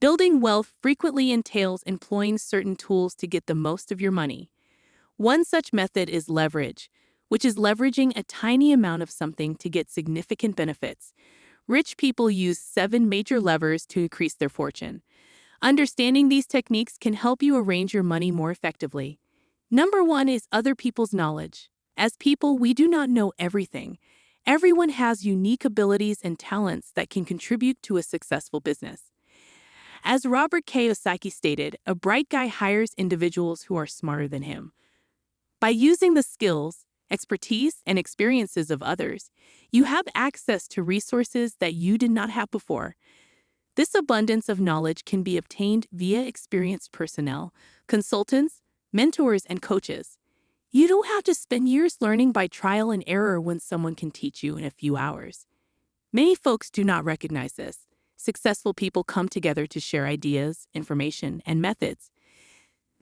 Building wealth frequently entails employing certain tools to get the most of your money. One such method is leverage, which is leveraging a tiny amount of something to get significant benefits. Rich people use 7 major levers to increase their fortune. Understanding these techniques can help you arrange your money more effectively. Number 1 is other people's knowledge. As people, we do not know everything. Everyone has unique abilities and talents that can contribute to a successful business. As Robert Kiyosaki stated, a bright guy hires individuals who are smarter than him. By using the skills, expertise, and experiences of others, you have access to resources that you did not have before. This abundance of knowledge can be obtained via experienced personnel, consultants, mentors, and coaches. You don't have to spend years learning by trial and error when someone can teach you in a few hours. Many folks do not recognize this. Successful people come together to share ideas, information, and methods.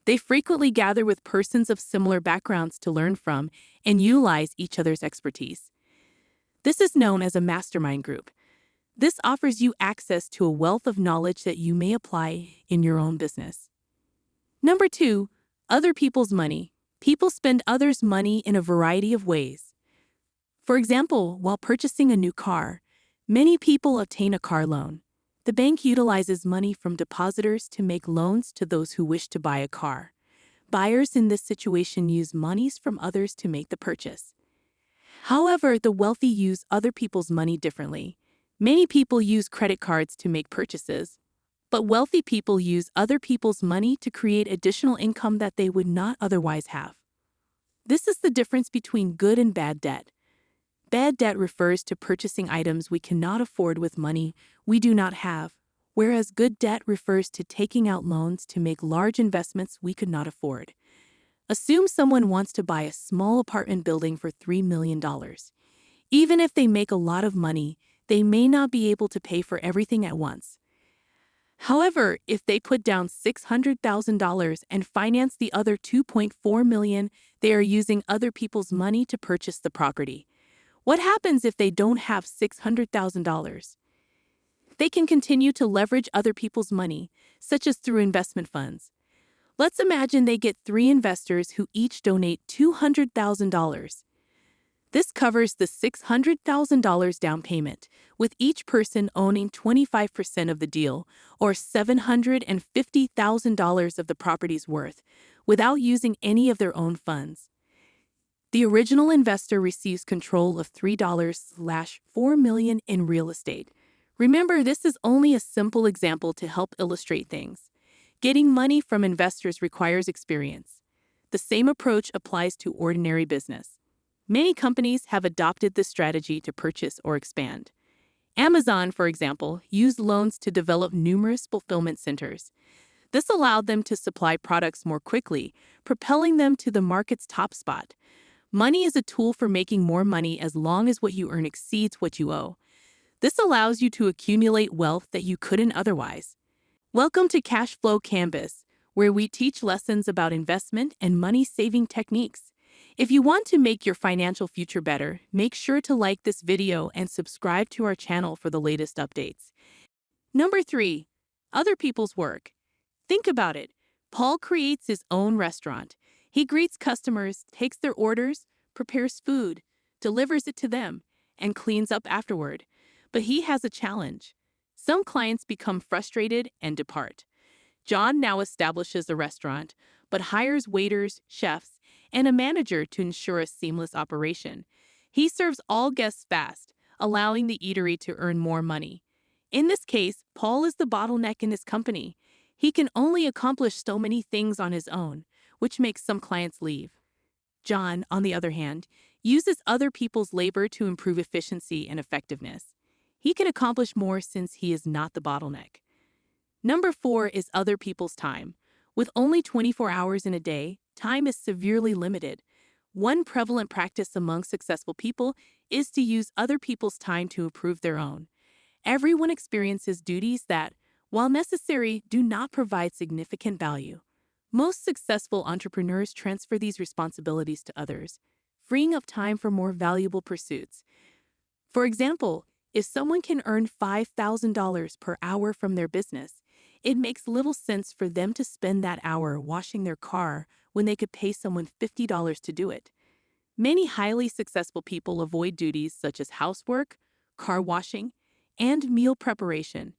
They frequently gather with persons of similar backgrounds to learn from and utilize each other's expertise. This is known as a mastermind group. This offers you access to a wealth of knowledge that you may apply in your own business. Number 2, other people's money. People spend others' money in a variety of ways. For example, while purchasing a new car, many people obtain a car loan. The bank utilizes money from depositors to make loans to those who wish to buy a car. Buyers in this situation use monies from others to make the purchase. However, the wealthy use other people's money differently. Many people use credit cards to make purchases, but wealthy people use other people's money to create additional income that they would not otherwise have. This is the difference between good and bad debt. Bad debt refers to purchasing items we cannot afford with money we do not have, whereas good debt refers to taking out loans to make large investments we could not afford. Assume someone wants to buy a small apartment building for $3 million. Even if they make a lot of money, they may not be able to pay for everything at once. However, if they put down $600,000 and finance the other $2.4 million, they are using other people's money to purchase the property. What happens if they don't have $600,000? They can continue to leverage other people's money, such as through investment funds. Let's imagine they get 3 investors who each donate $200,000. This covers the $600,000 down payment, with each person owning 25% of the deal, or $750,000 of the property's worth, without using any of their own funds. The original investor receives control of $3/4 million in real estate. Remember, this is only a simple example to help illustrate things. Getting money from investors requires experience. The same approach applies to ordinary business. Many companies have adopted this strategy to purchase or expand. Amazon, for example, used loans to develop numerous fulfillment centers. This allowed them to supply products more quickly, propelling them to the market's top spot. Money is a tool for making more money as long as what you earn exceeds what you owe. This allows you to accumulate wealth that you couldn't otherwise. Welcome to Cashflow Canvas, where we teach lessons about investment and money-saving techniques. If you want to make your financial future better, make sure to like this video and subscribe to our channel for the latest updates. Number 3, other people's work. Think about it. Paul creates his own restaurant. He greets customers, takes their orders, prepares food, delivers it to them, and cleans up afterward. But he has a challenge. Some clients become frustrated and depart. John now establishes a restaurant, but hires waiters, chefs, and a manager to ensure a seamless operation. He serves all guests fast, allowing the eatery to earn more money. In this case, Paul is the bottleneck in his company. He can only accomplish so many things on his own, which makes some clients leave. John, on the other hand, uses other people's labor to improve efficiency and effectiveness. He can accomplish more since he is not the bottleneck. Number 4 is other people's time. With only 24 hours in a day, time is severely limited. One prevalent practice among successful people is to use other people's time to improve their own. Everyone experiences duties that, while necessary, do not provide significant value. Most successful entrepreneurs transfer these responsibilities to others, freeing up time for more valuable pursuits. For example, if someone can earn $5,000 per hour from their business, It makes little sense for them to spend that hour washing their car when they could pay someone $50 to do it. Many highly successful people avoid duties such as housework, car washing, and meal preparation.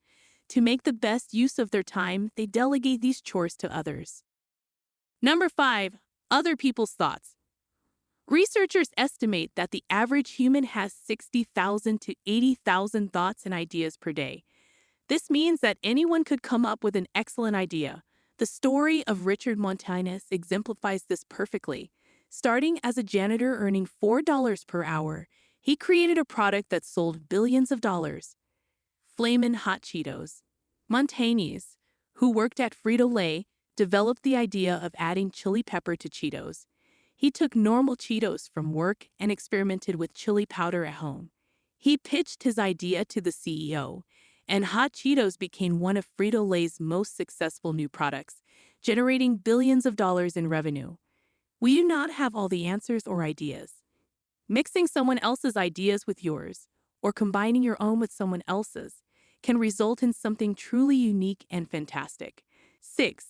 To make the best use of their time, they delegate these chores to others. Number 5. Other people's thoughts. Researchers estimate that the average human has 60,000 to 80,000 thoughts and ideas per day. This means that anyone could come up with an excellent idea. The story of Richard Montanus exemplifies this perfectly. Starting as a janitor earning $4 per hour, he created a product that sold billions of dollars. Flamin' Hot Cheetos. Montanus, who worked at Frito-Lay, developed the idea of adding chili pepper to Cheetos. He took normal Cheetos from work and experimented with chili powder at home. He pitched his idea to the CEO, and Hot Cheetos became one of Frito-Lay's most successful new products, generating billions of dollars in revenue. We do not have all the answers or ideas. Mixing someone else's ideas with yours, or combining your own with someone else's, can result in something truly unique and fantastic. 6.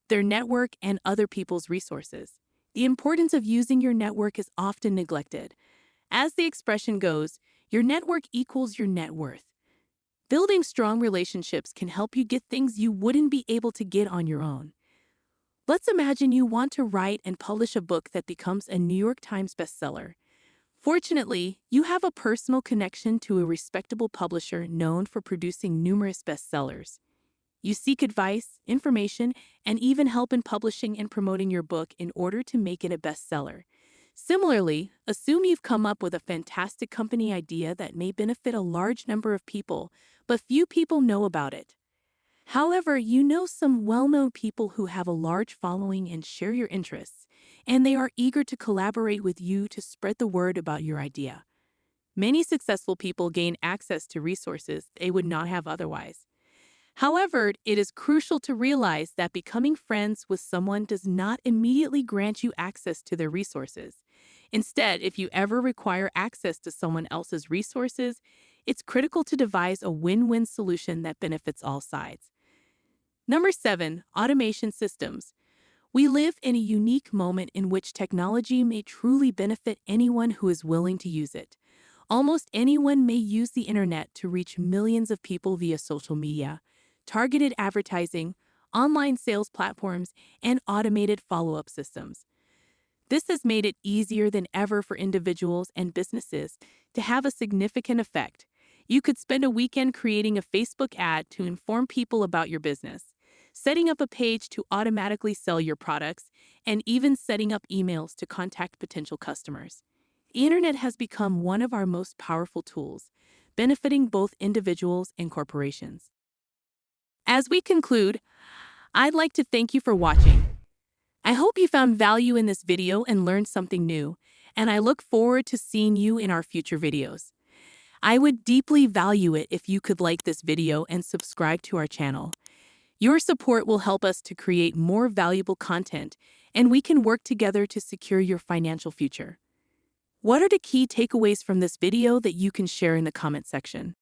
Their network and other people's resources. The importance of using your network is often neglected. As the expression goes, your network equals your net worth. Building strong relationships can help you get things you wouldn't be able to get on your own. Let's imagine you want to write and publish a book that becomes a New York Times bestseller. Fortunately, you have a personal connection to a respectable publisher known for producing numerous bestsellers. You seek advice, information, and even help in publishing and promoting your book in order to make it a bestseller. Similarly, assume you've come up with a fantastic company idea that may benefit a large number of people, but few people know about it. However, you know some well-known people who have a large following and share your interests, and they are eager to collaborate with you to spread the word about your idea. Many successful people gain access to resources they would not have otherwise. However, it is crucial to realize that becoming friends with someone does not immediately grant you access to their resources. Instead, if you ever require access to someone else's resources, it's critical to devise a win-win solution that benefits all sides. Number 7. Automation systems. We live in a unique moment in which technology may truly benefit anyone who is willing to use it. Almost anyone may use the internet to reach millions of people via social media, targeted advertising, online sales platforms, and automated follow-up systems. This has made it easier than ever for individuals and businesses to have a significant effect. You could spend a weekend creating a Facebook ad to inform people about your business, setting up a page to automatically sell your products, and even setting up emails to contact potential customers. The internet has become one of our most powerful tools, benefiting both individuals and corporations. As we conclude, I'd like to thank you for watching. I hope you found value in this video and learned something new, and I look forward to seeing you in our future videos. I would deeply value it if you could like this video and subscribe to our channel. Your support will help us to create more valuable content, and we can work together to secure your financial future. What are the key takeaways from this video that you can share in the comment section?